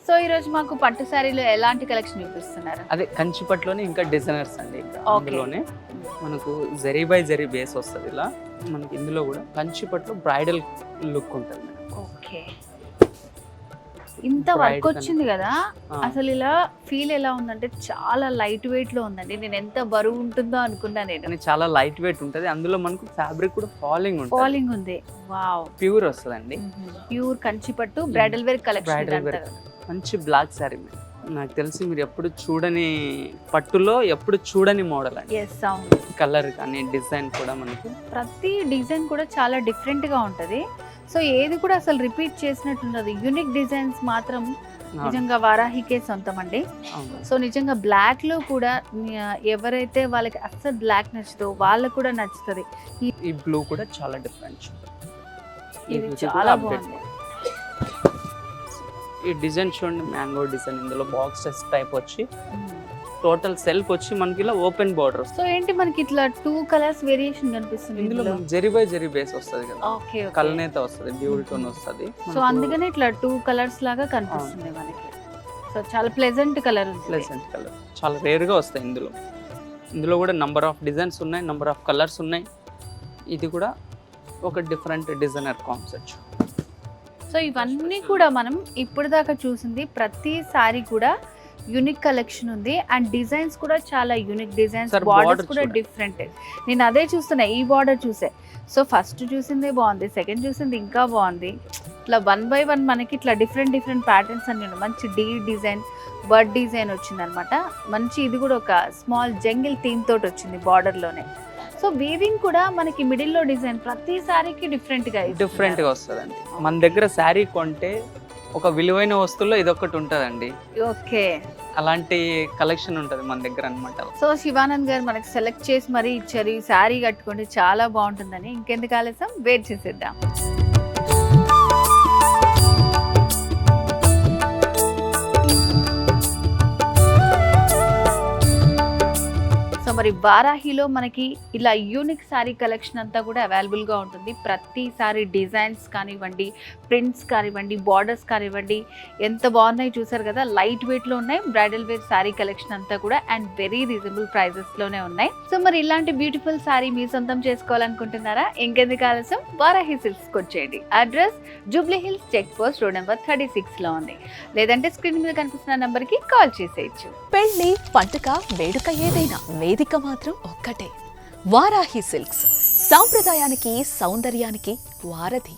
So ఈ రోజు మాకు పట్టు శారీలో ఎలాంటి కలెక్షన్ చూపిస్తున్నారు? అదే కంచిపట్లోనే ఇంకా డిజైనర్స్ అండి. ఇంకా అందులోనే మనకు జరీ బై జరీ బేస్ వస్తుంది. ఇలా మనకి ఇందులో కూడా కంచిపట్లో బ్రైడల్ లుక్ ఉంటుంది మేడం. ఓకే, ఇంత వర్క్ వచ్చింది కదా, అసలు ఇలా ఫీల్ ఎలా ఉందంటే చాలా లైట్ వెయిట్ లో ఉందండి. నేను ఎంత బరువు ఉంటుందో అనుకున్నా నేను. చాలా లైట్ వెయిట్ ఉంటుంది. అందులో మనకు ఫ్యాబ్రిక్ కూడా ఫాలింగ్ ఉంది. వావ్, ప్యూర్ వస్తుందండి. ప్యూర్ కంచిపట్టు బ్రైడల్ వేర్ కలెక్షన్. మంచి బ్లాక్ శారీ మేడం. నాకు తెలిసి మీరు ఎప్పుడు చూడని పట్టులో ఎప్పుడు చూడని మోడల్ అండి. కలర్ కానీ డిజైన్ కూడా మనకు ప్రతి డిజైన్ కూడా చాలా డిఫరెంట్ గా ఉంటది. సో ఏది కూడా అసలు రిపీట్ చేసినట్టు ఉండదు. యూనిక్ డిజైన్స్ మాత్రం నిజంగా వారాహికే సొంతం అండి. సో నిజంగా బ్లాక్ లో కూడా ఎవరైతే వాళ్ళకి అస్సలు బ్లాక్ నచ్చదో వాళ్ళకు కూడా నచ్చుతుంది. ఈ బ్లూ కూడా చాలా డిఫరెంట్. ఇది చాలా బాగుంది. ఈ డిజైన్ చూడండి, మ్యాంగో డిజైన్. ఇందులో బాక్సెస్ టైప్ వచ్చి టోటల్ సెల్ఫ్ వచ్చి మనకి ఇలా ఓపెన్ బోర్డర్. సో ఏంటి మనకి ఇట్లా 2 కలర్స్ వేరియేషన్ కనిపిస్తుంది. ఇందులో జరీ బై జరీ బేస్ వస్తుంది కదా. ఓకే, కలనేత వస్తుంది, డ్యూల్ టోన్ వస్తుంది. సో అందుకనే ఇట్లా 2 కలర్స్ లాగా కనిపిస్తుంది మనకి. సో చాలా ప్లెజెంట్ కలర్ ఉంది. ప్లెజెంట్ కలర్ చాలా రేర్ గా వస్తాయి ఇందులో కూడా నంబర్ ఆఫ్ డిజైన్స్ ఉన్నాయి, నంబర్ ఆఫ్ కలర్స్ ఉన్నాయి. ఇది కూడా ఒక డిఫరెంట్ డిజైనర్ కాన్సెప్ట్. సో ఇవన్నీ కూడా మనం ఇప్పుడు దాకా చూసింది ప్రతి సారీ కూడా యూనిక్ కలెక్షన్ ఉంది. అండ్ డిజైన్స్ కూడా చాలా యూనిక్ డిజైన్స్, బార్డర్స్ కూడా డిఫరెంట్. నేను అదే చూస్తున్నా, ఈ బార్డర్ చూసే. సో ఫస్ట్ చూసిందే బాగుంది, సెకండ్ చూసింది ఇంకా బాగుంది. ఇట్లా 1 by 1 మనకి ఇట్లా డిఫరెంట్ ప్యాటర్న్స్ అన్ని ఉన్నాయి. మంచి డీ డిజైన్, బర్డ్ డిజైన్ వచ్చిందనమాట. మంచి ఇది కూడా ఒక స్మాల్ జంగిల్ థీమ్ తోటి వచ్చింది బార్డర్లోనే. సో వీవింగ్ కూడా మనకి మిడిల్లో డిజైన్ ప్రతి సారీకి డిఫరెంట్ గా వస్తుందండి. మన దగ్గర శారీ కొంటే ఒక విలువైన వస్తువులో ఇదొకటి ఉంటుందండి. ఓకే, అలాంటి కలెక్షన్ ఉంటుంది మన దగ్గర అన్నమాట. సో శివానంద్ గారు మనకి సెలెక్ట్ చేసి మరీ ఇచ్చారు. ఈ శారీ కట్టుకుంటే చాలా బాగుంటుందని. ఇంకెందుకు ఆలస్యం, వెయిట్ చేసేద్దాం. సో మరి వారాహిలో మనకి ఇలా యూనిక్ శారీ కలెక్షన్ అంతా కూడా అవైలబుల్గా ఉంటుంది. ప్రతి సారీ డిజైన్స్ కానివ్వండి, ప్రింట్స్ కానివ్వండి, బార్డర్స్ కానివ్వండి, ఎంత బాగున్నాయి చూసారు కదా. లైట్ వెయిట్లో ఉన్నాయి బ్రైడల్ వేర్ శారీ కలెక్షన్ అంతా కూడా. అండ్ వెరీ రీజనబుల్ ప్రైజెస్లోనే ఉన్నాయి. సో మరి ఇలాంటి బ్యూటిఫుల్ శారీ మీ సొంతం చేసుకోవాలనుకుంటున్నారా? ఇంకెందుకు ఆలస్యం, వారాహి సిల్క్స్కి వచ్చేయండి. Address Jubilee Hills check post road number 36లో ఉంది. లేదంటే స్క్రీన్ మీద కనిపిస్తున్న నెంబర్కి కాల్ చేసేయచ్చు. పెళ్లి, పండుగ, వేడుక ఏదైనా వేదిక మాత్రం ఒక్కటే. వారాహి సిల్క్స్, సాంప్రదాయానికి సౌందర్యానికి వారధి.